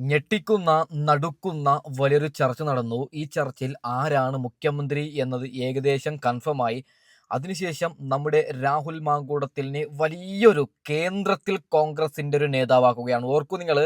ഞെട്ടിക്കുന്ന നടുക്കുന്ന വലിയൊരു ചർച്ച നടന്നു. ഈ ചർച്ചയിൽ ആരാണ് മുഖ്യമന്ത്രി എന്നത് ഏകദേശം കൺഫേമായി. അതിനുശേഷം നമ്മുടെ രാഹുൽ മാങ്കൂട്ടത്തിലിനെ വലിയൊരു കേന്ദ്രത്തിൽ കോൺഗ്രസിന്റെ ഒരു നേതാവാക്കുകയാണ്. ഓർക്കൂ നിങ്ങൾ,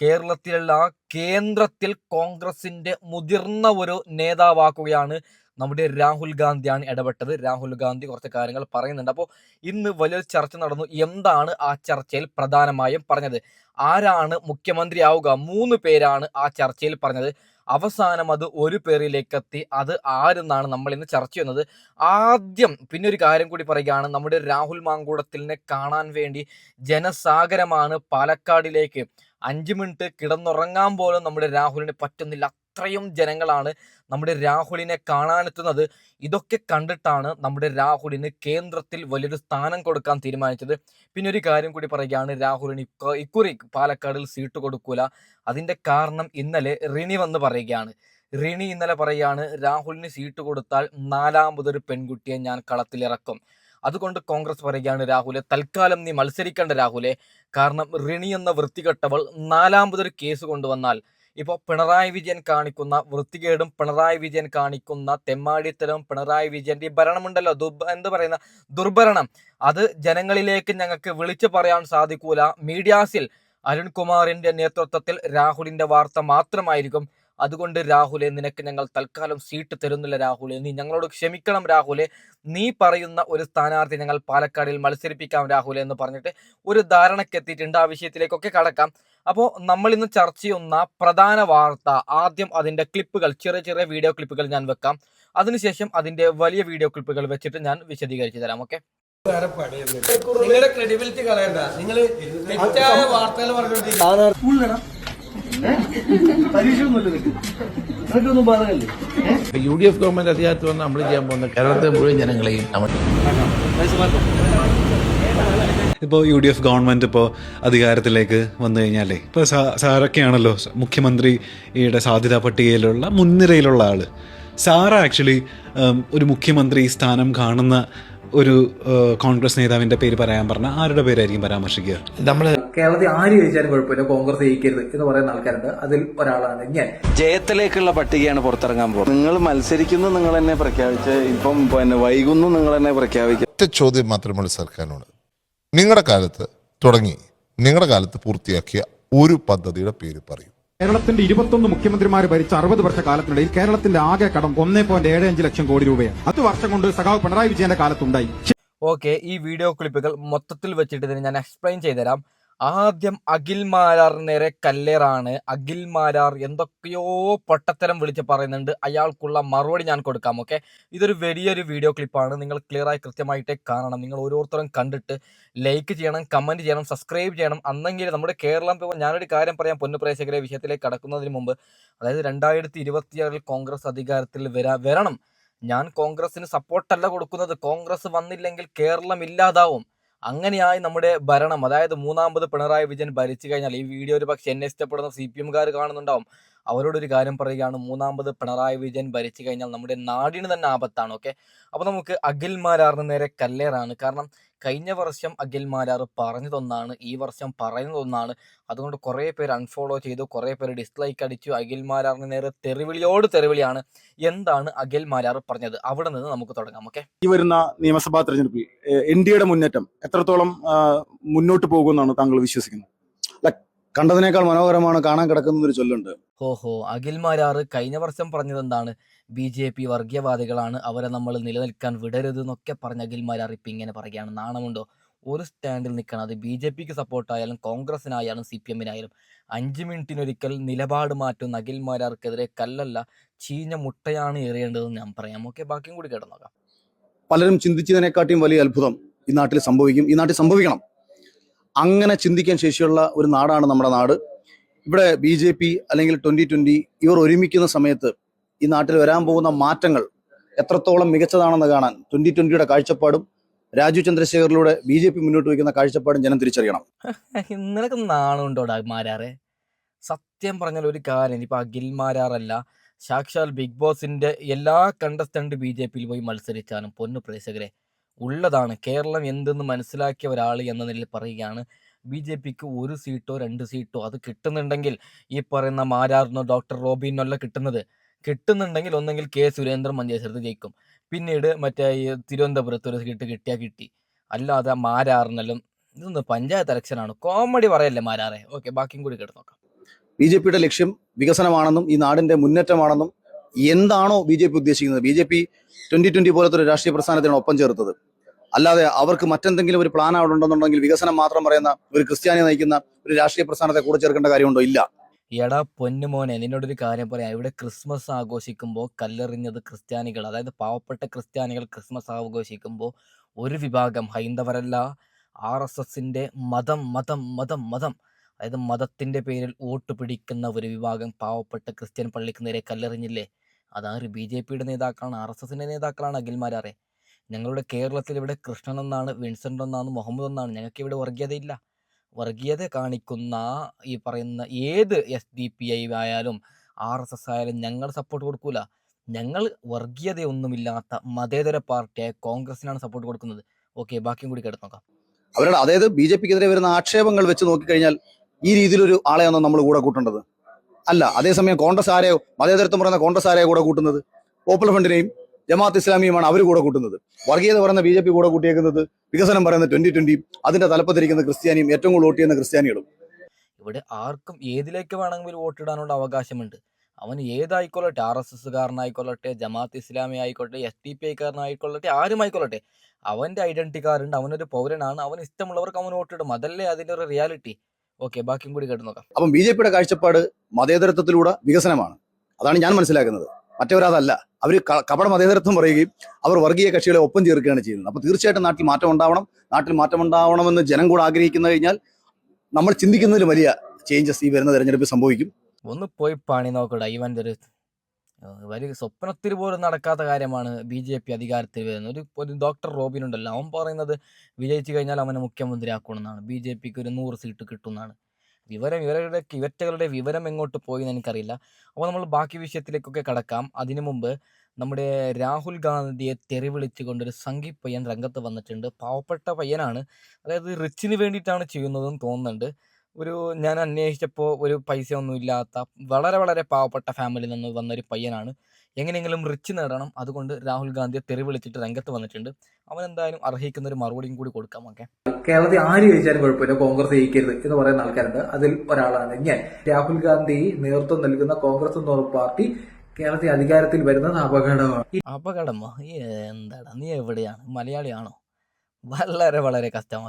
കേരളത്തിലുള്ള കേന്ദ്രത്തിൽ കോൺഗ്രസിന്റെ മുതിർന്ന ഒരു നേതാവാക്കുകയാണ് നമ്മുടെ രാഹുൽ ഗാന്ധിയാണ് ഇടപെട്ടത്. രാഹുൽ ഗാന്ധി കുറച്ച് കാര്യങ്ങൾ പറയുന്നുണ്ട്. അപ്പോൾ ഇന്ന് വലിയൊരു ചർച്ച നടന്നു. എന്താണ് ആ ചർച്ചയിൽ പ്രധാനമായും പറഞ്ഞത്? ആരാണ് മുഖ്യമന്ത്രിയാവുക? 3 പേരാണ് ആ ചർച്ചയിൽ പറഞ്ഞത്. അവസാനം അത് ഒരു പേരിലേക്ക് എത്തി. അത് ആരെന്നാണ് നമ്മൾ ഇന്ന് ചർച്ച ചെയ്യുന്നത്. ആദ്യം പിന്നെ ഒരു കാര്യം കൂടി പറയുകയാണ്. നമ്മുടെ രാഹുൽ മാങ്കൂട്ടത്തിലിനെ കാണാൻ വേണ്ടി ജനസാഗരമാണ് പാലക്കാടിലേക്ക്. 5 മിനിറ്റ് കിടന്നുറങ്ങാൻ പോലും നമ്മുടെ രാഹുലിന് പറ്റുന്നില്ല. അത്രയും ജനങ്ങളാണ് നമ്മുടെ രാഹുലിനെ കാണാനെത്തുന്നത്. ഇതൊക്കെ കണ്ടിട്ടാണ് നമ്മുടെ രാഹുലിന് കേന്ദ്രത്തിൽ വലിയൊരു സ്ഥാനം കൊടുക്കാൻ തീരുമാനിച്ചത്. പിന്നെ ഒരു കാര്യം കൂടി പറയുകയാണ്, രാഹുലിന് ഇക്കുറി പാലക്കാടിൽ സീറ്റ് കൊടുക്കൂല. അതിന്റെ കാരണം ഇന്നലെ റിണി വന്ന് പറയുകയാണ്. റിണി ഇന്നലെ പറയുകയാണ്, രാഹുലിന് സീറ്റ് കൊടുത്താൽ 4മതൊരു പെൺകുട്ടിയെ ഞാൻ കളത്തിലിറക്കും. അതുകൊണ്ട് കോൺഗ്രസ് പറയുകയാണ്, രാഹുലെ തൽക്കാലം നീ മത്സരിക്കേണ്ട രാഹുലെ. കാരണം റിണി എന്ന വൃത്തികെട്ടവൾ 4മതൊരു കേസ് കൊണ്ടുവന്നാൽ ഇപ്പോൾ പിണറായി വിജയൻ കാണിക്കുന്ന വൃത്തികേടും പിണറായി വിജയൻ കാണിക്കുന്ന തെമ്മാടിത്തരവും പിണറായി വിജയന്റെ ഈ ഭരണമുണ്ടല്ലോ, എന്ത് പറയുന്ന ദുർഭരണം, അത് ജനങ്ങളിലേക്ക് ഞങ്ങൾക്ക് വിളിച്ചു പറയാൻ സാധിക്കൂല. മീഡിയാസിൽ അരുൺകുമാറിന്റെ നേതൃത്വത്തിൽ രാഹുലിന്റെ വാർത്ത മാത്രമായിരിക്കും. അതുകൊണ്ട് രാഹുലെ, നിനക്ക് ഞങ്ങൾ തൽക്കാലം സീറ്റ് തരുന്നില്ല രാഹുലെ, നീ ഞങ്ങളോട് ക്ഷമിക്കണം രാഹുലെ. നീ പറയുന്ന ഒരു സ്ഥാനാർത്ഥി ഞങ്ങൾ പാലക്കാടിൽ മത്സരിപ്പിക്കാം രാഹുലെ എന്ന് പറഞ്ഞിട്ട് ഒരു ധാരണയ്ക്ക് എത്തിയിട്ടുണ്ട്. ആ വിഷയത്തിലേക്കൊക്കെ കടക്കാം. അപ്പോൾ നമ്മൾ ഇന്ന് ചർച്ച ചെയ്യുന്ന പ്രധാന വാർത്ത, ആദ്യം അതിന്റെ ക്ലിപ്പുകൾ, ചെറിയ ചെറിയ വീഡിയോ ക്ലിപ്പുകൾ ഞാൻ വെക്കാം. അതിനുശേഷം അതിന്റെ വലിയ വീഡിയോ ക്ലിപ്പുകൾ വെച്ചിട്ട് ഞാൻ വിശദീകരിച്ചു തരാം. ഓക്കെ, നിങ്ങളുടെ ക്രെഡിബിലിറ്റി കളയണ്ട. നിങ്ങൾ തെറ്റായ വാർത്തകൾ പറഞ്ഞോണ്ടിരിക്കും. UDF ഗവൺമെന്റ് അധികാരത്തിൽ വന്ന് നമ്മൾ ചെയ്യാൻ പോകുന്ന കേരളത്തിലെ മുഴുവൻ ജനങ്ങളെയും ഇപ്പോൾ UDF ഗവൺമെന്റ് ഇപ്പോൾ അധികാരത്തിലേക്ക് വന്നു കഴിഞ്ഞാലേ, ഇപ്പോൾ സാറൊക്കെയാണല്ലോ മുഖ്യമന്ത്രിയുടെ സാധ്യതാ പട്ടികയിലുള്ള മുൻനിരയിലുള്ള ആള്. സാറ ആക്ച്വലി ഒരു മുഖ്യമന്ത്രി സ്ഥാനം കാണുന്ന ഒരു കോൺഗ്രസ് നേതാവിന്റെ പേര് പറയാൻ പറഞ്ഞാൽ ആരുടെ പേരായിരിക്കും പരാമർശിക്കുക? നമ്മള് കേരളത്തിൽ ആര് ജയിച്ചാലും കുഴപ്പമില്ല, കോൺഗ്രസ് ജയിക്കരുത് എന്ന് പറയുന്ന ആൾക്കാരുണ്ട്. അതിൽ ഒരാളാണ് ഞാൻ. ജയത്തിലേക്കുള്ള പട്ടികയാണ് പുറത്തിറങ്ങാൻ പോകുന്നത്. നിങ്ങൾ മത്സരിക്കുന്നു, നിങ്ങൾ തന്നെ പ്രഖ്യാപിച്ച്, ഇപ്പം വൈകുന്നു, നിങ്ങൾ തന്നെ പ്രഖ്യാപിക്കുക. ഒറ്റ ചോദ്യം മാത്രമുള്ള സർക്കാരിനോട്, നിങ്ങളുടെ കാലത്ത് പൂർത്തിയാക്കിയ ഒരു പദ്ധതിയുടെ പേര് പറയൂ. കേരളത്തിന്റെ 21 മുഖ്യമന്ത്രിമാർ ഭരിച്ച 60 വർഷ കാലത്തിനിടയിൽ കേരളത്തിന്റെ ആകെ കടം 1.75 ലക്ഷം കോടി രൂപയാണ്. 10 വർഷം കൊണ്ട് സഖാവ് പിണറായി വിജയന്റെ കാലത്തുണ്ടായി. ഓക്കെ, ഈ വീഡിയോ ക്ലിപ്പുകൾ മൊത്തത്തിൽ വെച്ചിട്ട് ഇതിന് ഞാൻ എക്സ്പ്ലെയിൻ ചെയ്തുതരാം. ആദ്യം അഖിൽ മാരാറിന് നേരെ കല്ലേറാണ്. അഖിൽ മാരാർ എന്തൊക്കെയോ പൊട്ടത്തരം വിളിച്ച് പറയുന്നുണ്ട്. അയാൾക്കുള്ള മറുപടി ഞാൻ കൊടുക്കാം. ഓക്കെ, ഇതൊരു വലിയൊരു വീഡിയോ ക്ലിപ്പാണ്. നിങ്ങൾ ക്ലിയറായി കൃത്യമായിട്ട് കാണണം. നിങ്ങൾ ഓരോരുത്തരും കണ്ടിട്ട് ലൈക്ക് ചെയ്യണം, കമന്റ് ചെയ്യണം, സബ്സ്ക്രൈബ് ചെയ്യണം. അന്നെങ്കിൽ നമ്മുടെ കേരളം, ഞാനൊരു കാര്യം പറയാം പൊന്നു പ്രേക്ഷകരെ, വിഷയത്തിലേക്ക് കടക്കുന്നതിന് മുമ്പ്, അതായത് 2026 കോൺഗ്രസ് അധികാരത്തിൽ വരണം. ഞാൻ കോൺഗ്രസിന് സപ്പോർട്ടല്ല കൊടുക്കുന്നത്. കോൺഗ്രസ് വന്നില്ലെങ്കിൽ കേരളം ഇല്ലാതാവും. അങ്ങനെയായി നമ്മുടെ ഭരണം, അതായത് 3മത് പിണറായി വിജയൻ ഭരിച്ചു കഴിഞ്ഞാൽ, ഈ വീഡിയോ ഒരു പക്ഷെ എന്നെ ഇഷ്ടപ്പെടുന്ന CPM-കാർ കാണുന്നുണ്ടാവും. അവരോടൊരു കാര്യം പറയുകയാണ്, 3മത് പിണറായി വിജയൻ ഭരിച്ചു കഴിഞ്ഞാൽ നമ്മുടെ നാടിന് തന്നെ ആപത്താണ്. ഓക്കെ, അപ്പോൾ നമുക്ക് അഖിൽ മാരാറിന് നേരെ കല്ലേറാണ്. കാരണം കഴിഞ്ഞ വർഷം അഖിൽ മാരാർ പറഞ്ഞതൊന്നാണ്, ഈ വർഷം പറയുന്നതൊന്നാണ്. അതുകൊണ്ട് കുറേ പേര് അൺഫോളോ ചെയ്തു, കുറേ പേര് ഡിസ്ലൈക്ക് അടിച്ചു. അഖിൽ മാരാറിന് നേരെ തെറിവിളിയാണ്. എന്താണ് അഖിൽ മാരാർ പറഞ്ഞത്? അവിടെ നിന്ന് നമുക്ക് തുടങ്ങാം. ഓക്കെ, ഈ വരുന്ന നിയമസഭാ തെരഞ്ഞെടുപ്പിൽ NDAയുടെ മുന്നേറ്റം എത്രത്തോളം മുന്നോട്ട് പോകുമെന്നാണ് താങ്കൾ വിശ്വസിക്കുന്നത്? കണ്ടതിനേക്കാൾ മനോഹരമാണ് കാണാൻ കിടക്കുന്നൊരു ചൊല്ലുണ്ട്. ഓഹോ, അഖിൽ മാരാർ കഴിഞ്ഞ വർഷം പറഞ്ഞത് എന്താണ്? BJP വർഗീയവാദികളാണ്, അവരെ നമ്മൾ നിലനിൽക്കാൻ വിടരുത് എന്നൊക്കെ പറഞ്ഞ അഖിൽ മാരാർ ഇപ്പം ഇങ്ങനെ പറയുകയാണ്. നാണമുണ്ടോ? ഒരു സ്റ്റാൻഡിൽ നിൽക്കണം. അത് BJPക്ക് സപ്പോർട്ടായാലും കോൺഗ്രസിനായാലും CPM-നായാലും 5 മിനിറ്റിനൊരിക്കൽ നിലപാട് മാറ്റുന്ന അഖിൽ മാരാർക്കെതിരെ കല്ലല്ല ചീഞ്ഞ മുട്ടയാണ് എറിയേണ്ടതെന്ന് ഞാൻ പറയാം. ഓക്കെ, ബാക്കിയും കൂടി കേട്ടു. പലരും ചിന്തിച്ചതിനെക്കാട്ടിയും വലിയ അത്ഭുതം ഈ നാട്ടിൽ സംഭവിക്കണം. അങ്ങനെ ചിന്തിക്കാൻ ശേഷിയുള്ള ഒരു നാടാണ് നമ്മുടെ നാട്. ഇവിടെ BJP അല്ലെങ്കിൽ 2020 ഇവർ ഒരുമിക്കുന്ന സമയത്ത് ഈ നാട്ടിൽ വരാൻ പോകുന്ന മാറ്റങ്ങൾ എത്രത്തോളം മികച്ചതാണെന്ന് കാണാൻ 2020യുടെ കാഴ്ചപ്പാടും രാജീവ് ചന്ദ്രശേഖറിലൂടെ BJP മുന്നോട്ട് വയ്ക്കുന്ന കാഴ്ചപ്പാടും ജനം തിരിച്ചറിയണം. നിനക്ക് നാണമുണ്ടോടാ മാരാറെ? സത്യം പറഞ്ഞാൽ ഒരു കാര്യം, ഇപ്പൊ അഖിൽ മാരാറല്ല, സാക്ഷാൽ ബിഗ് ബോസിന്റെ എല്ലാ കണ്ടസ്റ്റന്റ് BJPയിൽ പോയി മത്സരിച്ചാലും പൊന്നു പ്രേക്ഷകരെ ഉള്ളതാണ്. കേരളം എന്തെന്ന് മനസ്സിലാക്കിയ ഒരാൾ എന്ന നിലയിൽ പറയുകയാണ്, BJPക്ക് 1 സീറ്റോ 2 സീറ്റോ അത് കിട്ടുന്നുണ്ടെങ്കിൽ ഈ പറയുന്ന മാരാറിനോ ഡോക്ടർ റോബിനോ അല്ല കിട്ടുന്നുണ്ടെങ്കിൽ ഒന്നെങ്കിൽ കെ സുരേന്ദ്രൻ മഞ്ചേശ്വരത്ത് ജയിക്കും. പിന്നീട് മറ്റേ ഈ തിരുവനന്തപുരത്ത് ഒരു സീറ്റ് കിട്ടിയാൽ കിട്ടി. അല്ലാതെ മാരാറിനെല്ലാം ഇതൊന്ന് പഞ്ചായത്ത് ഇലക്ഷനാണ്. കോമഡി പറയല്ലേ മാരാറെ. ഓക്കെ, ബാക്കിയും കൂടി കേട്ട് നോക്കാം. BJPയുടെ ലക്ഷ്യം വികസനമാണെന്നും ഈ നാടിന്റെ മുന്നേറ്റമാണെന്നും എന്താണോ BJP ഉദ്ദേശിക്കുന്നത്, BJP 2020 പോലത്തെ ഒരു രാഷ്ട്രീയ പ്രസ്ഥാനത്തിനാണ് ഒപ്പം ചേർത്തത്. അല്ലാതെ അവർക്ക് മറ്റെന്തെങ്കിലും ഒരു പ്ലാൻ അവിടെ ഉണ്ടെന്നുണ്ടെങ്കിൽ വികസനം മാത്രം പറയുന്ന ഒരു ക്രിസ്ത്യാനി നയിക്കുന്ന ഒരു രാഷ്ട്രീയ പ്രസ്ഥാനത്തെ കൂടെ ചേർക്കേണ്ട കാര്യമുണ്ടോ? ഇല്ല. എടാ പൊന്നുമോനെ, നിന്നോടൊരു കാര്യം പറയാം. ഇവിടെ ക്രിസ്മസ് ആഘോഷിക്കുമ്പോൾ കല്ലെറിഞ്ഞത് ക്രിസ്ത്യാനികൾ, അതായത് പാവപ്പെട്ട ക്രിസ്ത്യാനികൾ ക്രിസ്മസ് ആഘോഷിക്കുമ്പോൾ ഒരു വിഭാഗം ഹൈന്ദവരല്ല, RSSന്റെ മതം മതം മതം മതം അതായത് മതത്തിന്റെ പേരിൽ വോട്ട് പിടിക്കുന്ന ഒരു വിഭാഗം പാവപ്പെട്ട ക്രിസ്ത്യൻ പള്ളിക്ക് നേരെ കല്ലെറിഞ്ഞില്ലേ? അതാര്? BJPയുടെ നേതാക്കളാണ്, RSSന്റെ നേതാക്കളാണ്. അഖിൽമാരാറെ, ഞങ്ങളുടെ കേരളത്തിൽ ഇവിടെ കൃഷ്ണൻ എന്നാണ്, വിൻസെന്റ് എന്നാണ്, മുഹമ്മദ് എന്നാണ്. ഞങ്ങൾക്ക് ഇവിടെ വർഗീയതയില്ല. വർഗീയത കാണിക്കുന്ന ഈ പറയുന്ന ഏത് SDPI ആയാലും RSS ആയാലും ഞങ്ങൾ സപ്പോർട്ട് കൊടുക്കൂല. ഞങ്ങൾ വർഗീയതയൊന്നുമില്ലാത്ത മതേതര പാർട്ടിയായ കോൺഗ്രസിനാണ് സപ്പോർട്ട് കൊടുക്കുന്നത്. ഓക്കെ, ബാക്കിയും കൂടി കേട്ട് നോക്കാം. അവരുടെ അതായത് BJPക്കെതിരെ വരുന്ന ആക്ഷേപങ്ങൾ വെച്ച് നോക്കിക്കഴിഞ്ഞാൽ ഈ രീതിയിലൊരു ആളെയാണോ നമ്മൾ കൂടെ കൂട്ടേണ്ടത്? അല്ല. അതേസമയം കോൺഗ്രസ് ആരെയോ, മതേതരത്വം പറയുന്ന കോൺഗ്രസ് ആരെയോ കൂടെ കൂട്ടുന്നത്? പോപ്പുലർ ഫ്രണ്ടിനെയും ജമാഅത്ത് ഇസ്ലാമിയുമാണ് അവർ കൂടെ കൂട്ടുന്നത്. വർഗീയത പറയുന്ന BJP കൂടെ കൂട്ടിയേക്കുന്നത്, വികസനം പറയുന്ന 2020 അതിന്റെ തലപ്പത്തിരിക്കുന്ന ക്രിസ്ത്യാനിയും ഏറ്റവും കൂടുതൽ വോട്ട് ചെയ്യുന്ന ക്രിസ്ത്യാനികളും. ഇവിടെ ആർക്കും ഏതിലേക്ക് വേണമെങ്കിലും വോട്ടിടാനുള്ള അവകാശമുണ്ട്. അവൻ ഏതായിക്കൊള്ളട്ടെ, RSSകാരനായിക്കൊള്ളട്ടെ, ജമാഅത്ത് ഇസ്ലാമി ആയിക്കോട്ടെ, SDPIക്കാരനായിക്കൊള്ളട്ടെ, ആരുമായിക്കൊള്ളട്ടെ, അവന്റെ ഐഡന്റിറ്റി കാർഡ് ഉണ്ട്, അവനൊരു പൗരനാണ്, അവൻ ഇഷ്ടമുള്ളവർക്ക് അവൻ വോട്ടിടും. അതല്ലേ അതിന്റെ ഒരു റിയാലിറ്റി. ഓക്കെ, ബാക്കിയും കൂടി കേട്ട് നോക്കാം. അപ്പം BJPയുടെ കാഴ്ചപ്പാട് മതേതരത്വത്തിലൂടെ വികസനമാണ്. അതാണ് ഞാൻ മനസ്സിലാക്കുന്നത്. മറ്റവരതല്ല. അവർ കപട മതേതരത്വം പറയുകയും അവർ വർഗീയ കക്ഷികളെ ഒപ്പം ചേർക്കുകയാണ് ചെയ്യുന്നത്. അപ്പോൾ തീർച്ചയായിട്ടും നാട്ടിൽ മാറ്റം ഉണ്ടാവണമെന്ന് ജനം കൂടെ ആഗ്രഹിക്കുന്ന കഴിഞ്ഞാൽ നമ്മൾ ചിന്തിക്കുന്നതിൽ വലിയ ചേഞ്ചസ് ഈ വരുന്ന തെരഞ്ഞെടുപ്പിൽ സംഭവിക്കും. ഒന്ന് പോയി പണി നോക്കടാ. ഇവൻ്റെ വലിയ സ്വപ്നത്തിൽ പോലും നടക്കാത്ത കാര്യമാണ് BJP അധികാരത്തിൽ വരുന്നത്. ഒരു ഡോക്ടർ റോബിൻ ഉണ്ടല്ലോ, അവൻ പറയുന്നത് വിജയിച്ചു കഴിഞ്ഞാൽ അവനെ മുഖ്യമന്ത്രി ആക്കണമെന്നാണ്. BJPക്ക് ഒരു 100 സീറ്റ് കിട്ടുമെന്നാണ്. ഇവറ്റകളുടെ വിവരം എങ്ങോട്ട് പോയി എന്ന് എനിക്കറിയില്ല. അപ്പോൾ നമ്മൾ ബാക്കി വിഷയത്തിലേക്കൊക്കെ കടക്കാം. അതിനു മുമ്പ് നമ്മുടെ രാഹുൽ ഗാന്ധിയെ തെറി വിളിച്ചുകൊണ്ടൊരു സംഘി പയ്യൻ രംഗത്ത് വന്നിട്ടുണ്ട്. പാവപ്പെട്ട പയ്യനാണ്, അതായത് റിച്ചിന് വേണ്ടിയിട്ടാണ് ചെയ്യുന്നതെന്ന് തോന്നുന്നുണ്ട്. ഞാൻ അന്വേഷിച്ചപ്പോൾ ഒരു പൈസ ഒന്നും ഇല്ലാത്ത വളരെ വളരെ പാവപ്പെട്ട ഫാമിലിയിൽ നിന്ന് വന്നൊരു പയ്യനാണ്. എങ്ങനെയെങ്കിലും റിച്ച് നേടണം, അതുകൊണ്ട് രാഹുൽ ഗാന്ധിയെ തെറി വിളിച്ചിട്ട് രംഗത്ത് വന്നിട്ടുണ്ട്. അവൻ എന്തായാലും അർഹിക്കുന്ന ഒരു മറുപടിയും കൂടി കൊടുക്കാം. ഓക്കെ, കേരളത്തിൽ ആര് ജയിച്ചാലും കുഴപ്പമില്ല, കോൺഗ്രസ് ജയിക്കരുത് എന്ന് പറയുന്ന ആൾക്കാരുണ്ട്. അതിൽ ഒരാളാണ് ഞാൻ. രാഹുൽ ഗാന്ധി നേതൃത്വം നൽകുന്ന കോൺഗ്രസ് എന്ന പാർട്ടി കേരളത്തിൽ അധികാരത്തിൽ വരുന്നത് അപകടമാണ്. അപകടമോ? എന്താടാ, നീ എവിടെയാണ്? മലയാളിയാണോ? വളരെ വളരെ കഷ്ടം.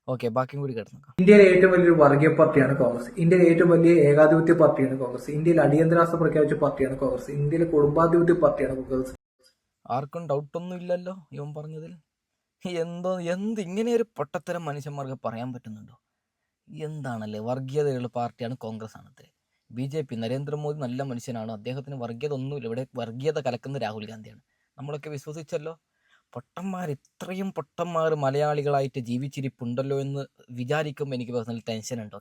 ഓക്കെ, ബാക്കിയും കൂടി കേട്ട് നോക്കാം. ഇന്ത്യയിലെ ഏറ്റവും വലിയൊരു വർഗീയ പാർട്ടിയാണ് കോൺഗ്രസ്. ഇന്ത്യയിലെ ഏറ്റവും വലിയ ഏകാധിപത്യ പാർട്ടിയാണ് കോൺഗ്രസ്. ഇന്ത്യയിൽ അടിയന്തരാവസ്ഥ പ്രഖ്യാപിച്ച പാർട്ടിയാണ് കോൺഗ്രസ്. ഇന്ത്യയിലെ കുടുംബാധിപത്യ പാർട്ടിയാണ് കോൺഗ്രസ്. ആർക്കും ഡൗട്ടൊന്നും ഇല്ലല്ലോ ഇവൻ പറഞ്ഞതിൽ. ഇങ്ങനെ ഒരു പൊട്ടത്തരം മനുഷ്യന്മാർക്ക് പറയാൻ പറ്റുന്നുണ്ടോ? എന്താണല്ലേ, വർഗീയതയുള്ള പാർട്ടിയാണ് കോൺഗ്രസ് ആണത്രേ. BJP നരേന്ദ്രമോദി നല്ല മനുഷ്യനാണ്, അദ്ദേഹത്തിന് വർഗീയത ഒന്നുമില്ല. ഇവിടെ വർഗീയത കലക്കുന്ന രാഹുൽ ഗാന്ധിയാണ്. നമ്മളൊക്കെ വിശ്വസിച്ചല്ലോ. ഇത്രയും പൊട്ടന്മാർ മലയാളികളായിട്ട് ജീവിച്ചിരിപ്പുണ്ടല്ലോ എന്ന് വിചാരിക്കുമ്പോൾ എനിക്ക് പേഴ്സണൽ ടെൻഷൻ ഉണ്ട്.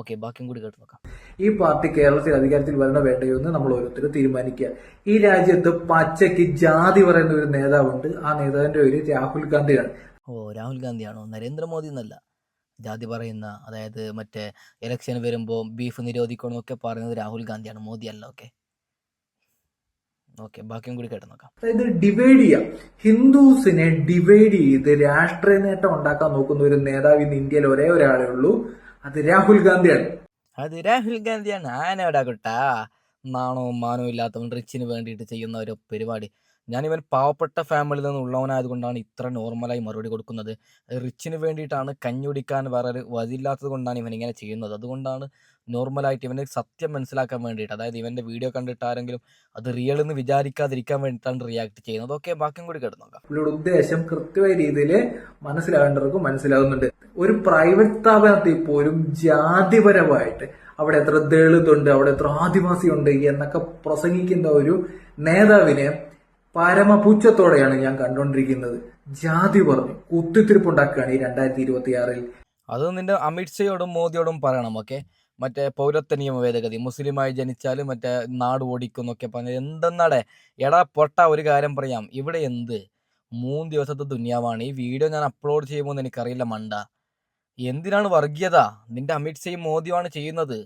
ഓക്കെ, ബാക്കിയും കൂടി കേട്ട് നോക്കാം. ഈ പാർട്ടി കേരളത്തിൽ അധികാരത്തിൽ വരണോ വേണ്ടയോ എന്ന് നമ്മൾ ഓരോരുത്തരും തീരുമാനിക്കുക. ഈ രാജ്യത്ത് പച്ചയ്ക്ക് ജാതി പറയുന്ന ഒരു നേതാവുണ്ട്. ആ നേതാവിന്റെ പേര് രാഹുൽ ഗാന്ധിയാണ്. രാഹുൽ ഗാന്ധിയാണോ? നരേന്ദ്രമോദി എന്നല്ല ജാതി പറയുന്ന, അതായത് മറ്റേ ഇലക്ഷൻ വരുമ്പോൾ ബീഫ് നിരോധിക്കണമെന്നൊക്കെ പറയുന്നത് രാഹുൽ ഗാന്ധിയാണ്, മോദി അല്ല. ഓക്കെ, ബാക്കിയും കൂടി കേട്ട് നോക്കാം. അതായത് ഡിവൈഡ് ചെയ്യാം, ഹിന്ദുസിനെ ഡിവൈഡ് ചെയ്ത് രാഷ്ട്രീയ നേട്ടം ഉണ്ടാക്കാൻ നോക്കുന്ന ഒരു നേതാവ് ഇന്ന് ഇന്ത്യയിൽ ഒരേ ഒരാളേ ഉള്ളൂ, അത് രാഹുൽ ഗാന്ധിയാണ്. ആനോടാ കുട്ടാ, നാണവും മാനവും ഇല്ലാത്തവൻ റിച്ചിന് വേണ്ടിയിട്ട് ചെയ്യുന്ന ഒരു പരിപാടി. ഞാനിവൻ പാവപ്പെട്ട ഫാമിലിയിൽ നിന്നുള്ളവനായതുകൊണ്ടാണ് ഇത്ര നോർമലായി മറുപടി കൊടുക്കുന്നത്. റിച്ചിന് വേണ്ടിയിട്ടാണ്, കഞ്ഞുടിക്കാൻ വേറെ വഴിയില്ലാത്തത് കൊണ്ടാണ് ഇവൻ ഇങ്ങനെ ചെയ്യുന്നത്. അതുകൊണ്ടാണ് നോർമലായിട്ട് ഇവന് സത്യം മനസ്സിലാക്കാൻ വേണ്ടിയിട്ട്, അതായത് ഇവൻ്റെ വീഡിയോ കണ്ടിട്ട് ആരെങ്കിലും അത് റിയൽ എന്ന് വിചാരിക്കാതിരിക്കാൻ വേണ്ടിയിട്ടാണ് റിയാക്ട് ചെയ്യുന്നത്. ഓക്കെ, ബാക്കിയും കൂടി കേട്ട് നോക്കാം. പുള്ളിയുടെ ഉദ്ദേശം കൃത്യമായ രീതിയിൽ മനസ്സിലാകേണ്ടവർക്ക് മനസ്സിലാകുന്നുണ്ട്. ഒരു പ്രൈവറ്റ് സ്ഥാപനത്തിൽ പോലും ജാതിപരമായിട്ട് അവിടെ എത്ര ദളിതുണ്ട്, അവിടെ എത്ര ആദിവാസി ഉണ്ട് എന്നൊക്കെ പ്രസംഗിക്കുന്ന ഒരു നേതാവിനെ പരമപുച്ഛത്തോടെയാണ് ഞാൻ കണ്ടുകൊണ്ടിരിക്കുന്നത്. ജാതി പറഞ്ഞു കുത്തിത്തിരിപ്പുണ്ടാക്കുകയാണ് ഈ 2026. അത് നിന്റെ അമിത്ഷയോടും മോദിയോടും പറയണം. മറ്റേ പൗരത്വ നിയമ ഭേദഗതി, മുസ്ലിമായി ജനിച്ചാൽ മറ്റേ നാട് ഓടിക്കുന്നൊക്കെ പറഞ്ഞത് എന്തെന്നാടേ. എടാ പൊട്ട, ഒരു കാര്യം പറയാം, ഇവിടെ 3 ദിവസത്തെ ദുനിയാവാണ്. ഈ വീഡിയോ ഞാൻ അപ്ലോഡ് ചെയ്യുമ്പോൾ എനിക്കറിയില്ല മണ്ട. എന്തിനാണ് വർഗീയത? നിന്റെ അമിത് ഷായും മോദിയുമാണ് ചെയ്യുന്നത്.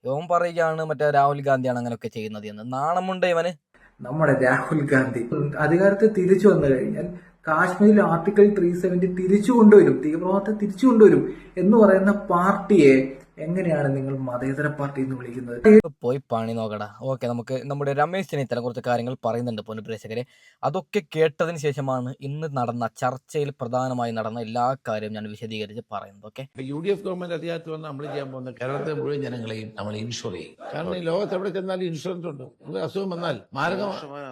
ഇവൻ പറയുകയാണ് മറ്റേ രാഹുൽ ഗാന്ധിയാണ് അങ്ങനെയൊക്കെ ചെയ്യുന്നത് എന്ന്. നാണമുണ്ട് ഇവന്. നമ്മുടെ രാഹുൽ ഗാന്ധി അധികാരത്തിൽ തിരിച്ചു വന്നു കഴിഞ്ഞാൽ കാശ്മീരിൽ ആർട്ടിക്കിൾ 370 തിരിച്ചു കൊണ്ടുവരും, തീവ്രവാദത്തെ തിരിച്ചു കൊണ്ടുവരും എന്ന് പറയുന്ന പാർട്ടിയെ എങ്ങനെയാണ് നിങ്ങൾ മതേതര പാർട്ടി എന്ന് വിളിക്കുന്നത്? പോയി പണി നോക്കടാ. ഓക്കെ, നമുക്ക് നമ്മുടെ രമേശ് ചെന്നിത്തല കുറച്ച് കാര്യങ്ങൾ പറയുന്നുണ്ട് പൊന്നുപ്രേക്ഷകരെ. അതൊക്കെ കേട്ടതിന് ശേഷമാണ് ഇന്ന് നടന്ന ചർച്ചയിൽ പ്രധാനമായി നടന്ന എല്ലാ കാര്യവും ഞാൻ വിശദീകരിച്ച് പറയുന്നത്. ഓക്കെ, UDF ഗവൺമെന്റ് അധികാരത്തിൽ വന്ന് നമ്മൾ ചെയ്യാൻ പോകുന്ന കേരളത്തിലെ മുഴുവൻ ജനങ്ങളെയും നമ്മൾ ഇൻഷുർ ചെയ്യും. കാരണം ഈ ലോകത്ത് എവിടെ ചെന്നാലും ഇൻഷുറൻസ് ഉണ്ട്. നമുക്ക് അസുഖം വന്നാൽ മാരകമായ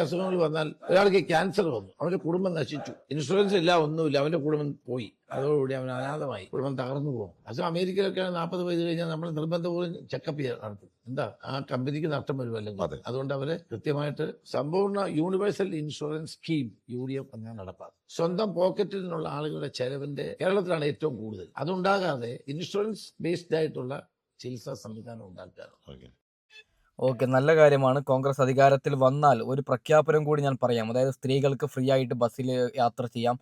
അസുഖങ്ങൾ വന്നാൽ ഒരാൾക്ക് ക്യാൻസർ വന്നു, അവന്റെ കുടുംബം നശിച്ചു, ഇൻഷുറൻസ് ഇല്ല, ഒന്നുമില്ല, അവന്റെ കുടുംബം പോയി, അതോടുകൂടി അവൻ അനാഥമായി, കുടുംബം തകർന്നു പോകും. അത് അമേരിക്കയിലൊക്കെയാണ് 40 വയസ്സ് കഴിഞ്ഞാൽ നമ്മൾ നിർബന്ധപൂർവ്വം ചെക്കപ്പ് ചെയ്യാൻ നടത്തും. എന്താ, ആ കമ്പനിക്ക് നഷ്ടം വരുമല്ലെങ്കിൽ. അതുകൊണ്ട് അവര് കൃത്യമായിട്ട് സമ്പൂർണ്ണ യൂണിവേഴ്സൽ ഇൻഷുറൻസ് സ്കീം UDF അങ്ങനെ നടപ്പാക്കും. സ്വന്തം പോക്കറ്റിൽ നിന്നുള്ള ആളുകളുടെ ചെലവിന്റെ കേരളത്തിലാണ് ഏറ്റവും കൂടുതൽ. അതുണ്ടാകാതെ ഇൻഷുറൻസ് ബേസ്ഡ് ആയിട്ടുള്ള ചികിത്സാ സംവിധാനം ഉണ്ടാക്കാറ്. ഓക്കെ, നല്ല കാര്യമാണ്. കോൺഗ്രസ് അധികാരത്തിൽ വന്നാൽ ഒരു പ്രഖ്യാപനം കൂടി ഞാൻ പറയാം. അതായത് സ്ത്രീകൾക്ക് ഫ്രീ ആയിട്ട് ബസ്സിൽ യാത്ര ചെയ്യാം.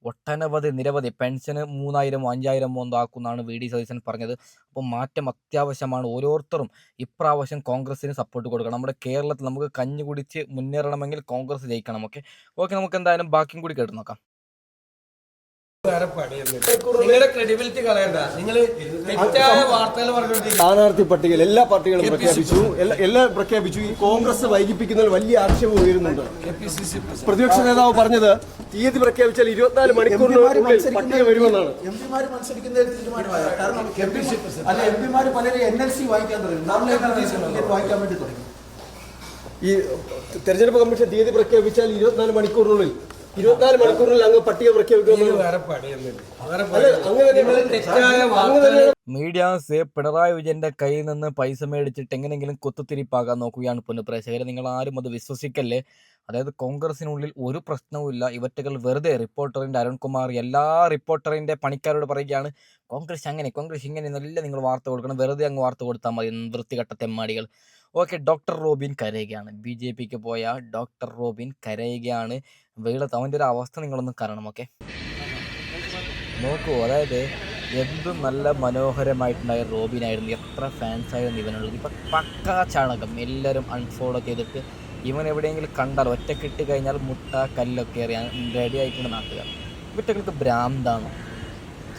ഒട്ടനവധി നിരവധി പെൻഷന് 3000 5000 എന്തോ ആക്കുമെന്നാണ് VD സതീശൻ പറഞ്ഞത്. അപ്പോൾ മാറ്റം അത്യാവശ്യമാണ്. ഓരോരുത്തരും ഇപ്രാവശ്യം കോൺഗ്രസിന് സപ്പോർട്ട് കൊടുക്കണം. നമ്മുടെ കേരളത്തിൽ നമുക്ക് കഞ്ഞി കുടിച്ച് മുന്നേറണമെങ്കിൽ കോൺഗ്രസ് ജയിക്കണം. ഓക്കെ, നമുക്ക് എന്തായാലും ബാക്കിയും കൂടി കേട്ട് നോക്കാം. വേറെ പണിയൊന്നും നിങ്ങളുടെ ക്രെഡിബിലിറ്റി കളയണ്ട. നിങ്ങൾ തെറ്റായ വാർത്തകൾ പറഞ്ഞുകൊണ്ടിരിക്കുക. സ്ഥാനാർത്ഥി പട്ടികയിൽ എല്ലാ പാർട്ടികളും പ്രഖ്യാപിച്ചു, എല്ലാം പ്രഖ്യാപിച്ചു. ഈ കോൺഗ്രസ് വൈകിപ്പിക്കുന്നതിൽ വലിയ ആക്ഷേപം ഉയരുന്നുണ്ട്. പ്രതിപക്ഷ നേതാവ് പറഞ്ഞത് തീയതി പ്രഖ്യാപിച്ചാൽ 24 മണിക്കൂറിനുള്ളിൽ പട്ടിക വരുമെന്നാണ്. എംപിമാർ മത്സരിക്കുന്നതിൽ തീരുമാനമായ കാരണം എംപിമാർ പലരും NLC വായിക്കാൻ തുടങ്ങി, വായിക്കാൻ വേണ്ടി തുടങ്ങി. ഈ തെരഞ്ഞെടുപ്പ് കമ്മീഷൻ തീയതി പ്രഖ്യാപിച്ചാൽ 24 മണിക്കൂറിനുള്ളിൽ അങ്ങ് പട്ടിക പ്രഖ്യാപിക്കുമെന്ന്. വേറെ പണിയൊന്നും മീഡിയാസ് പിണറായി വിജയന്റെ കയ്യിൽ നിന്ന് പൈസ മേടിച്ചിട്ട് എങ്ങനെയെങ്കിലും കുത്തുതിരിപ്പാകാൻ നോക്കുകയാണ് പൊന്നുപ്രേക്ഷകരെ. നിങ്ങൾ ആരും അത് വിശ്വസിക്കല്ലേ. അതായത് കോൺഗ്രസിനുള്ളിൽ ഒരു പ്രശ്നവുമില്ല. ഇവറ്റകൾ വെറുതെ റിപ്പോർട്ടറിന്റെ അരുൺകുമാർ എല്ലാ റിപ്പോർട്ടറിന്റെ പണിക്കാരോട് പറയുകയാണ് കോൺഗ്രസ് അങ്ങനെ കോൺഗ്രസ് ഇങ്ങനെ എന്നല്ല നിങ്ങൾ വാർത്ത കൊടുക്കണം, വെറുതെ അങ്ങ് വാർത്ത കൊടുത്താൽ മതി, വൃത്തികെട്ട തെമ്മാടികൾ. ഓക്കെ, ഡോക്ടർ റോബിൻ കരയുകയാണ്. BJPക്ക് പോയ ഡോക്ടർ റോബിൻ കരയുകയാണ്. വെയിലത്ത് അവൻ്റെ ഒരു അവസ്ഥ നിങ്ങളൊന്ന് കാണണം. ഓക്കെ, നോക്കൂ, അതായത് എന്ത് നല്ല മനോഹരമായിട്ടുണ്ടായ റോബിനായിരുന്നു, എത്ര ഫാൻസായിരുന്നു ഇവനുള്ളത്. ഇപ്പം പക്കാ ചാണകം. എല്ലാവരും അൺഫോളോ ചെയ്തിട്ട് ഇവൻ എവിടെയെങ്കിലും കണ്ടാൽ ഒറ്റ കിട്ടി കഴിഞ്ഞാൽ മുട്ട കല്ലൊക്കെ എറിയാൻ റെഡി ആയിട്ടുണ്ട് നാട്ടുകാർ. ഇവറ്റകൾക്ക് ഭ്രാന്താണ്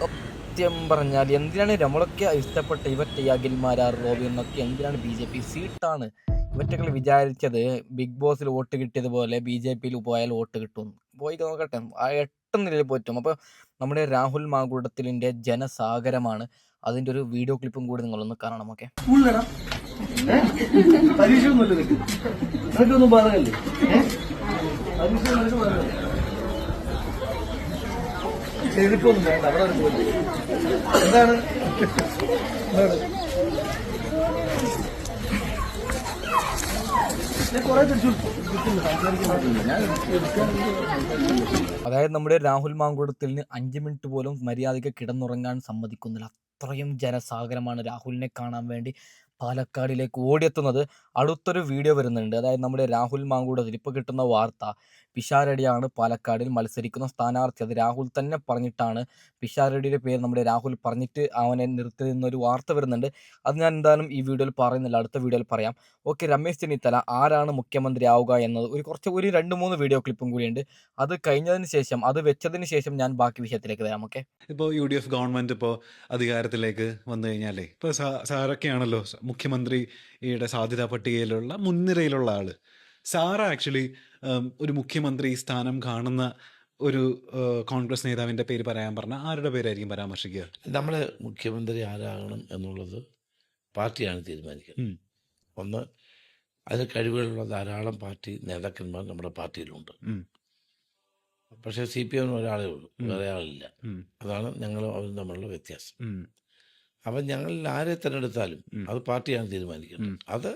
സത്യം പറഞ്ഞാൽ. എന്തിനാണ് നമ്മളൊക്കെ ഇഷ്ടപ്പെട്ട ഇവറ്റ അഖിൽമാരാർ റോബിൻ എന്നൊക്കെ എന്തിനാണ് BJP സീറ്റാണ്. ഇവറ്റകൾ വിചാരിച്ചത് ബിഗ് ബോസിൽ വോട്ട് കിട്ടിയതുപോലെ BJPയിൽ പോയാൽ വോട്ട് കിട്ടും. പോയി നോക്കട്ടെ, ആ 8 നിലയിൽ പോറ്റും. അപ്പോൾ നമ്മുടെ രാഹുൽ മാങ്കൂട്ടത്തിലിൻ്റെ ജനസാഗരമാണ്. അതിൻ്റെ ഒരു വീഡിയോ ക്ലിപ്പും കൂടി നിങ്ങളൊന്ന് കാണണം. ഓക്കെ, പരീക്ഷ ഒന്നും പറയല്ലേ, ചെരുപ്പൊന്നും വേണ്ട, അവിടെ എന്താണ് അതായത് നമ്മുടെ രാഹുൽ മാങ്കൂട്ടത്തിന് 5 മിനിറ്റ് പോലും മര്യാദയ്ക്ക് കിടന്നുറങ്ങാൻ സമ്മതിക്കുന്നില്ല. അത്രയും ജനസാഗരമാണ് രാഹുലിനെ കാണാൻ വേണ്ടി പാലക്കാടിലേക്ക് ഓടിയെത്തുന്നത്. അടുത്തൊരു വീഡിയോ വരുന്നുണ്ട്. അതായത് നമ്മുടെ രാഹുൽ മാങ്കൂട്ടത്തിൽ ഇപ്പോൾ കിട്ടുന്ന വാർത്ത പിഷാരടിയാണ് പാലക്കാടിൽ മത്സരിക്കുന്ന സ്ഥാനാർത്ഥി. അത് രാഹുൽ തന്നെ പറഞ്ഞിട്ടാണ്. പിഷാരടിയുടെ പേര് നമ്മുടെ രാഹുൽ പറഞ്ഞിട്ട് അവനെ നിർത്തുന്നൊരു വാർത്ത വരുന്നുണ്ട്. അത് ഞാൻ എന്തായാലും ഈ വീഡിയോയിൽ പറയുന്നില്ല, അടുത്ത വീഡിയോയിൽ പറയാം. ഓക്കെ, രമേശ് ചെന്നിത്തല ആരാണ് മുഖ്യമന്ത്രി ആവുക എന്നത് ഒരു 2-3 വീഡിയോ ക്ലിപ്പും കൂടിയുണ്ട്. അത് കഴിഞ്ഞതിന് ശേഷം, അത് വെച്ചതിന് ശേഷം ഞാൻ ബാക്കി വിഷയത്തിലേക്ക് വരാം. ഓക്കെ, ഇപ്പോൾ UDF ഗവൺമെന്റ് ഇപ്പോൾ അധികാരത്തിലേക്ക് വന്നു കഴിഞ്ഞാലേ ഇപ്പോൾ സാറൊക്കെയാണല്ലോ മുഖ്യമന്ത്രിയുടെ സാധ്യതാ പട്ടികയിലുള്ള മുൻനിരയിലുള്ള ആള്. സാറ ആക്ച്വലി ഒരു മുഖ്യമന്ത്രി സ്ഥാനം കാണുന്ന ഒരു കോൺഗ്രസ് നേതാവിൻ്റെ പേര് പറയാൻ പറഞ്ഞാൽ ആരുടെ പേരായിരിക്കും പരാമർശിക്കുക? നമ്മുടെ മുഖ്യമന്ത്രി ആരാകണം എന്നുള്ളത് പാർട്ടിയാണ് തീരുമാനിക്കുന്നത്. ഒന്ന്, അതിന് കഴിവുകളുള്ള ധാരാളം പാർട്ടി നേതാക്കന്മാർ നമ്മുടെ പാർട്ടിയിലുണ്ട്. പക്ഷേ CPM ഒരാളേ ഉള്ളൂ, വേറെ ആളില്ല. അതാണ് ഞങ്ങളും അവരും തമ്മിലുള്ള വ്യത്യാസം. അപ്പം ഞങ്ങളിൽ ആരെ തിരഞ്ഞെടുത്താലും അത് പാർട്ടിയാണ് തീരുമാനിക്കുന്നത്. അത്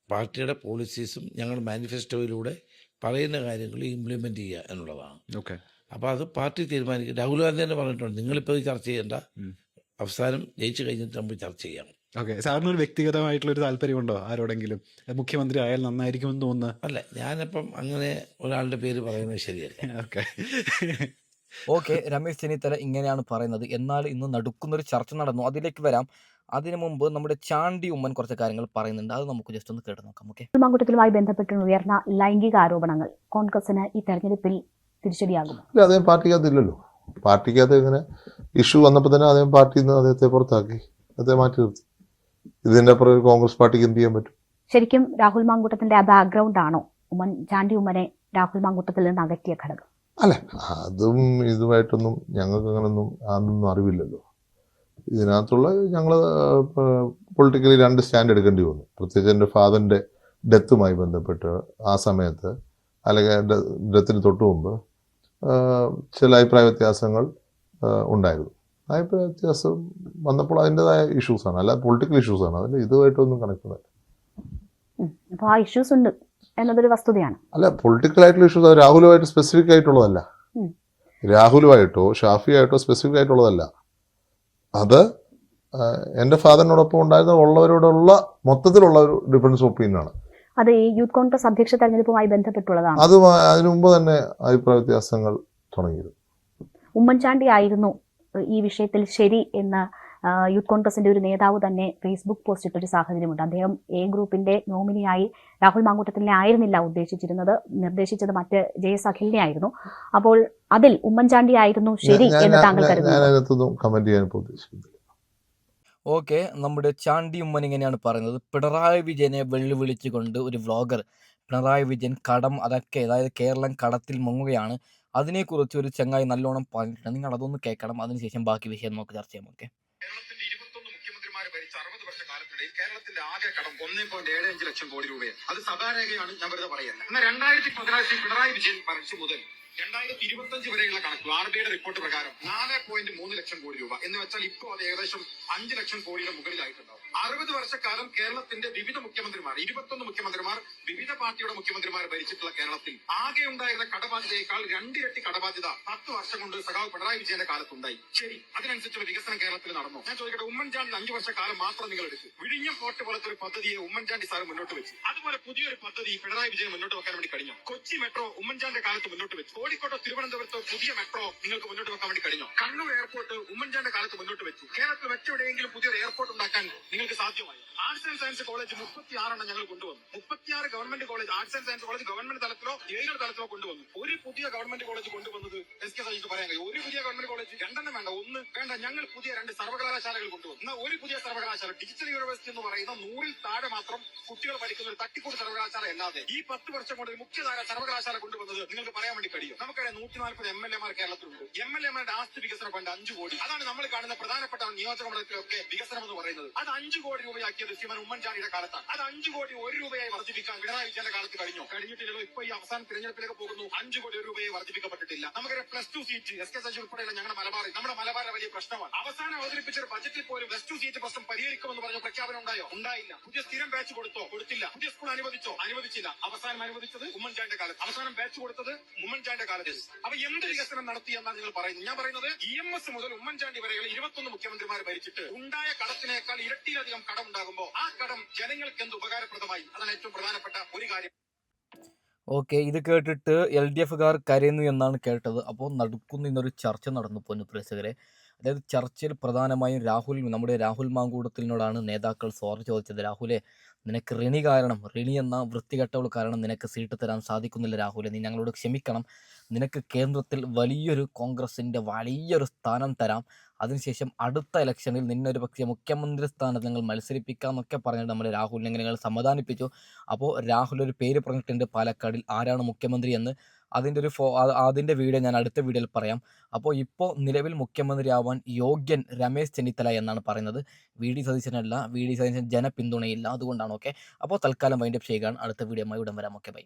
പാർട്ടിയുടെ പോളിസീസും ഞങ്ങൾ മാനിഫെസ്റ്റോയിലൂടെ പറയുന്ന കാര്യങ്ങൾ ഇംപ്ലിമെൻ്റ് ചെയ്യുക എന്നുള്ളതാണ്. അപ്പോൾ അത് പാർട്ടി തീരുമാനിക്കും. രാഹുൽ ഗാന്ധി തന്നെ പറഞ്ഞിട്ടുണ്ട്, നിങ്ങളിപ്പോൾ ചർച്ച ചെയ്യേണ്ട, അവസാനം ജയിച്ചു കഴിഞ്ഞിട്ട് നമുക്ക് ചർച്ച ചെയ്യാം. ഓക്കെ, സാറിന് ഒരു വ്യക്തിഗതമായിട്ടുള്ളൊരു താല്പര്യമുണ്ടോ ആരോടെങ്കിലും മുഖ്യമന്ത്രി ആയാൽ നന്നായിരിക്കുമെന്ന് തോന്നുന്നത്? അല്ല, ഞാനിപ്പം അങ്ങനെ ഒരാളുടെ പേര് പറയുന്നത് ശരിയല്ല. ഓക്കെ, ഓക്കെ, രമേശ് ചെന്നിത്തല ഇങ്ങനെയാണ് പറയുന്നത്. എന്നാൽ ഇന്ന് നടുക്കുന്നൊരു ചർച്ച നടന്നു. അതിലേക്ക് വരാം. അതിനു മുമ്പ് നമ്മുടെ ചാണ്ടി ഉമ്മൻ കുറച്ച് കാര്യങ്ങൾ പറയുന്നുണ്ട്. അത് നമുക്ക് ജസ്റ്റ് ഒന്ന് കേട്ട് നോക്കാം. ഓക്കെ. മാങ്കൂട്ടത്തിലുമായി ബന്ധപ്പെട്ട് ഉയർന്ന ലൈംഗിക ആരോപണങ്ങൾ കോൺഗ്രസിന് ഈ തെരഞ്ഞെടുപ്പിൽ തിരിച്ചടിയാകുമോ? ഇല്ല, അദ്ദേഹം പാർട്ടിക്കകത്ത് ഇല്ലല്ലോ. പാർട്ടിക്കകത്ത് ഇങ്ങനെ ഇഷ്യൂ വന്നപ്പോൾ തന്നെ അദ്ദേഹം പാർട്ടിയിൽ നിന്ന് അദ്ദേഹത്തെ പുറത്താക്കി, അദ്ദേഹത്തെ മാറ്റി നിർത്തി. ഇതിന്റെ അപ്പുറം ഒരു കോൺഗ്രസ് പാർട്ടിക്ക് എന്ത് ചെയ്യാൻ പറ്റും? ശരിക്കും രാഹുൽ മാങ്കൂട്ടത്തിന്റെ ആ ബാക്ക്ഗ്രൗണ്ട് ആണോ ചാണ്ടി ഉമ്മനെ രാഹുൽ മാങ്കൂട്ടത്തിൽ നിന്ന് അകറ്റിയ ഘടകം? അല്ല, അതും ഇതുമായിട്ടൊന്നും ഞങ്ങൾക്ക് അങ്ങനൊന്നും അതൊന്നും അറിവില്ലല്ലോ. ഇതിനകത്തുള്ള ഞങ്ങൾ പൊളിറ്റിക്കലി 2 സ്റ്റാൻഡ് എടുക്കേണ്ടി വന്നു. പ്രത്യേകിച്ച് എൻ്റെ ഫാദറിൻ്റെ ഡെത്തുമായി ബന്ധപ്പെട്ട് ആ സമയത്ത്, അല്ലെങ്കിൽ ഡെത്തിന് തൊട്ട് മുമ്പ് ചില അഭിപ്രായ വ്യത്യാസങ്ങൾ ഉണ്ടായിരുന്നു. അഭിപ്രായ വ്യത്യാസം വന്നപ്പോൾ അതിൻ്റെതായ ഇഷ്യൂസാണ്, അല്ലാതെ പൊളിറ്റിക്കൽ ഇഷ്യൂസാണ്. അതിൽ ഇതുമായിട്ടൊന്നും കണക്ട് ഇല്ല. അപ്പോൾ ആ ഇഷ്യൂസ് ഉണ്ട് എന്നതൊരു വസ്തുതയാണ്. അല്ല, പൊളിറ്റിക്കൽ ആയിട്ടുള്ള ഇഷ്യൂസ് അത് രാഹുലുമായിട്ട് സ്പെസിഫിക് ആയിട്ടുള്ളതല്ല. രാഹുലുമായിട്ടോ ഷാഫിയായിട്ടോ സ്പെസിഫിക് ആയിട്ടുള്ളതല്ല. അത് എൻ്റെ ഫാദറിനോടൊപ്പം ഉള്ളവരോടുള്ള മൊത്തത്തിലുള്ള ഒരു ഡിഫറൻസ് ഒപ്പീനിയനാണ്. അത് ഈ യൂത്ത് കോൺഗ്രസ് അധ്യക്ഷ തെരഞ്ഞെടുപ്പുമായി ബന്ധപ്പെട്ടുള്ളതാണ്. അത് അതിനു മുമ്പ് തന്നെ അഭിപ്രായ വ്യത്യാസങ്ങൾ തുടങ്ങിയിരുന്നു. ഉമ്മൻചാണ്ടി ആയിരുന്നു ഈ വിഷയത്തിൽ ശരി എന്ന് യൂത്ത് കോൺഗ്രസിന്റെ ഒരു നേതാവ് തന്നെ ഫേസ്ബുക്ക് പോസ്റ്റ് ഇട്ടൊരു സാഹചര്യമുണ്ട്. അദ്ദേഹം എ ഗ്രൂപ്പിന്റെ നോമിനിയായി രാഹുൽ മാങ്കൂട്ടത്തിനെ ആയിരുന്നില്ല നിർദ്ദേശിച്ചത് മറ്റ് JS അഖിലിനെ ആയിരുന്നു. അപ്പോൾ അതിൽ ഉമ്മൻചാണ്ടി ആയിരുന്നു ശരി എന്ന് താങ്കൾ കരുതുന്നു? കമന്റ് ചെയ്യാൻ ഉദ്ദേശിക്കുന്നില്ല. ഓക്കെ, നമ്മുടെ ചാണ്ടി ഉമ്മൻ ഇങ്ങനെയാണ് പറയുന്നത്. പിണറായി വിജയനെ വെല്ലുവിളിച്ചുകൊണ്ട് ഒരു വ്ളോഗർ പിണറായി വിജയൻ കടം അതൊക്കെ, അതായത് കേരളം കടത്തിൽ മുങ്ങുകയാണ്, അതിനെക്കുറിച്ച് ഒരു ചങ്ങായി നല്ലോണം പറഞ്ഞിട്ടുണ്ട്. നിങ്ങൾ അതൊന്ന് കേൾക്കണം. അതിനുശേഷം ബാക്കി വിഷയം നമുക്ക് ചർച്ച ചെയ്യാം. ഓക്കെ. കേരളത്തിന്റെ 21 മുഖ്യമന്ത്രിമാർ ഭരിച്ച 60 വർഷ കാലത്തിനിടയിൽ കേരളത്തിന്റെ ആകെ കടം 1.75 ലക്ഷം കോടി രൂപയാണ്. അത് സഭാരേഖയാണ്, ഞാൻ വെറുതെ പറയല്ല. എന്നാൽ 2014 പിണറായി വിജയൻ ഭരിച്ചു മുതൽ 2025 വരെയുള്ള കണക്ക് RBIയുടെ റിപ്പോർട്ട് പ്രകാരം 4.3 ലക്ഷം കോടി രൂപ എന്ന് വെച്ചാൽ ഇപ്പോൾ അത് ഏകദേശം 5 ലക്ഷം കോടിയുടെ മുകളിലായിട്ടുണ്ടാവും. 60 വർഷക്കാലം കേരളത്തിന്റെ വിവിധ മുഖ്യമന്ത്രിമാർ, 21 മുഖ്യമന്ത്രിമാർ, വിവിധ പാർട്ടിയുടെ മുഖ്യമന്ത്രിമാർ ഭരിച്ചിട്ടുള്ള കേരളത്തിൽ ആകെ ഉണ്ടായിരുന്ന കടബാധ്യതയേക്കാൾ 2 ഇരട്ടി കടബാധ്യത 10 വർഷം കൊണ്ട് സഖാവ് പിണറായി വിജയന്റെ കാലത്തുണ്ടായി. ശരി, അതിനനുസരിച്ചുള്ള വികസനം കേരളത്തിൽ നടന്നു. ഞാൻ ചോദിക്കട്ടെ, ഉമ്മൻചാണ്ടി 5 വർഷക്കാലം മാത്രം നിങ്ങൾ എടുത്തു. വിഴിഞ്ഞം പോർട്ട് പോലത്തെ ഒരു പദ്ധതിയെ ഉമ്മൻചാണ്ടി സാർ മുന്നോട്ട് വെച്ചു. അതുപോലെ പുതിയൊരു പദ്ധതി പിണറായി വിജയൻ മുന്നോട്ട് വെക്കാൻ വേണ്ടി കഴിഞ്ഞു. കൊച്ചി മെട്രോ ഉമ്മൻചാണ്ടിന്റെ കാലത്ത് മുന്നോട്ട് വെച്ചു. കോഴിക്കോട്ടോ തിരുവനന്തപുരത്തോ പുതിയ മെട്രോ നിങ്ങൾക്ക് മുന്നോട്ട് വെക്കാൻ വേണ്ടി കഴിഞ്ഞു. കണ്ണൂർ എയർപോർട്ട് ഉമ്മൻചാണ്ടിന്റെ കാലത്ത് മുന്നോട്ട് വെച്ചു. കേരളത്തിൽ മറ്റെവിടെയെങ്കിലും പുതിയൊരു എയർപോർട്ട് ഉണ്ടാക്കാൻ നിങ്ങൾക്ക് സാധ്യമായി? ആർട്സ് ആൻഡ് സയൻസ് കോളേജ് 36 ഞങ്ങൾ കൊണ്ടുവന്നു. 36 government college, arts and science college government തലത്തിലോ എയ്ഡഡ് തലത്തിലോ കൊണ്ടുവന്നു. ഒരു പുതിയ ഗവൺമെന്റ് കോളേജ് കൊണ്ടുവന്നത് SK സജീഷ് പറയാൻ കഴിയും. ഒരു പുതിയ ഗവൺമെന്റ് കോളേജ് 2 വേണ്ട, 1 വേണ്ട, ഞങ്ങൾ പുതിയ 2 സർവകലാശാലകൾ കൊണ്ടുവന്നു. എന്നാൽ ഒരു പുതിയ സർവകലാശാല, ഡിജിറ്റൽ യൂണിവേഴ്സിറ്റി എന്ന് പറയുന്ന 100-ൽ താഴെ മാത്രം കുട്ടികൾ പഠിക്കുന്ന ഒരു തട്ടിക്കൂട് സർവകലാശാല അല്ലാതെ ഈ 10 വർഷം കൊണ്ട് മുഖ്യധാര സർവകലാശാല കൊണ്ടുവന്നത് നിങ്ങൾക്ക് പറയാൻ വേണ്ടി കഴിയും? നമുക്കറിയാം 140 MLA-മാർ കേരളത്തിലുണ്ട്. MLA-മാരുടെ ആസ്തി വികസന ഫണ്ട് 5 കോടി. അതാണ് നമ്മൾ കാണുന്ന പ്രധാനപ്പെട്ട നിയോജക മണ്ഡലത്തിലൊക്കെ വികസനം എന്ന് പറയുന്നത്. അത് 5 കോടി രൂപയാക്കിയത് ശ്രീമാൻ ഉമ്മൻചാണ്ടിയുടെ കാലത്താണ്. അത് 5 കോടി 1 രൂപയായി വർദ്ധിപ്പിക്കാൻ പിണറായി വിജയന്റെ കാലത്ത് കഴിഞ്ഞിട്ടില്ലല്ലോ. ഇപ്പൊ ഈ അവസാന തിരഞ്ഞെടുപ്പിലേക്ക് പോകുന്നു, 5 കോടി 1 രൂപയെ വർദ്ധിപ്പിക്കപ്പെട്ടിട്ടില്ല. നമുക്കറിയാം +2 സീറ്റ് SK സജീഷ് ഉൾപ്പെടെയുള്ള നമ്മുടെ മലബാറിലെ വലിയ പ്രശ്നമാണ്. അവസാനം അവതരിപ്പിച്ച ഒരു ബജറ്റിൽ പോലും +2 സീറ്റ് പ്രശ്നം പരിഹരിക്കുമെന്ന് പറഞ്ഞ പ്രഖ്യാപനം ഉണ്ടായില്ല. പുതിയ സ്ഥിരം ബാച്ച് കൊടുത്തില്ല. പുതിയ സ്കൂൾ അനുവദിച്ചില്ല. അവസാനം അനുവദിച്ചത് ഉമ്മൻചാണ്ടിന്റെ കാലത്ത്, അവസാനം ബാച്ച് കൊടുത്തത് ഉമ്മൻചാണ്ടിന്റെ കാലത്ത്. അപ്പൊ എന്ത് വികസനം നടത്തി എന്നാണ് നിങ്ങൾ പറയുന്നത്? ഞാൻ പറയുന്നത് EMS മുതൽ ഉമ്മൻചാണ്ടി വരെയുള്ള 21 മുഖ്യമന്ത്രിമാർ ഭരിച്ചിട്ട് ഉണ്ടായ കടത്തിനേക്കാൾ ഇരട്ടിയിലധികം കടം ഉണ്ടാകുമ്പോൾ ആ കടം ജനങ്ങൾക്ക് എന്ത് ഉപകാരപ്രദമായി? അതാണ് ഏറ്റവും പ്രധാനപ്പെട്ട ഒരു കാര്യം. ഓക്കെ, ഇത് കേട്ടിട്ട് LDF-കാർ കരയുന്നു എന്നാണ് കേട്ടത്. അപ്പോൾ നടുക്കുന്ന ഇന്നൊരു ചർച്ച നടന്നു പൊന്നു പ്രേക്ഷകരെ. അതായത് ചർച്ചയിൽ പ്രധാനമായും നമ്മുടെ രാഹുൽ മാങ്കൂട്ടത്തിനോടാണ് നേതാക്കൾ സോറി ചോദിച്ചത്. രാഹുലെ, നിനക്ക് ഋണി എന്ന വൃത്തികെട്ടവൾ കാരണം നിനക്ക് സീറ്റ് തരാൻ സാധിക്കുന്നില്ല രാഹുലെ, നീ ഞങ്ങളോട് ക്ഷമിക്കണം. നിനക്ക് കേന്ദ്രത്തിൽ കോൺഗ്രസിൻ്റെ വലിയൊരു സ്ഥാനം തരാം. അതിനുശേഷം അടുത്ത ഇലക്ഷനിൽ നിന്നൊരു പക്ഷേ മുഖ്യമന്ത്രി സ്ഥാനത്ത് ഞങ്ങൾ മത്സരിപ്പിക്കാമെന്നൊക്കെ പറഞ്ഞിട്ട് നമ്മുടെ രാഹുലിനെ ഞങ്ങൾ സമാധാനിപ്പിച്ചു. അപ്പോൾ രാഹുൽ ഒരു പേര് പറഞ്ഞിട്ടുണ്ട് പാലക്കാടിൽ, ആരാണ് മുഖ്യമന്ത്രി എന്ന്. അതിൻ്റെ വീഡിയോ ഞാൻ അടുത്ത വീഡിയോയിൽ പറയാം. അപ്പോൾ ഇപ്പോൾ നിലവിൽ മുഖ്യമന്ത്രിയാവാൻ യോഗ്യൻ രമേശ് ചെന്നിത്തല എന്നാണ് പറയുന്നത്. VD സതീശനല്ല, VD സതീശൻ ജനപിന്തുണയില്ല, അതുകൊണ്ടാണ്. ഓക്കെ, അപ്പോൾ തൽക്കാലം വൈൻഡപ്പ് ചെയ്യുകയാണ്. അടുത്ത വീഡിയോയുമായി ഉടൻ വരാം. Okay, by.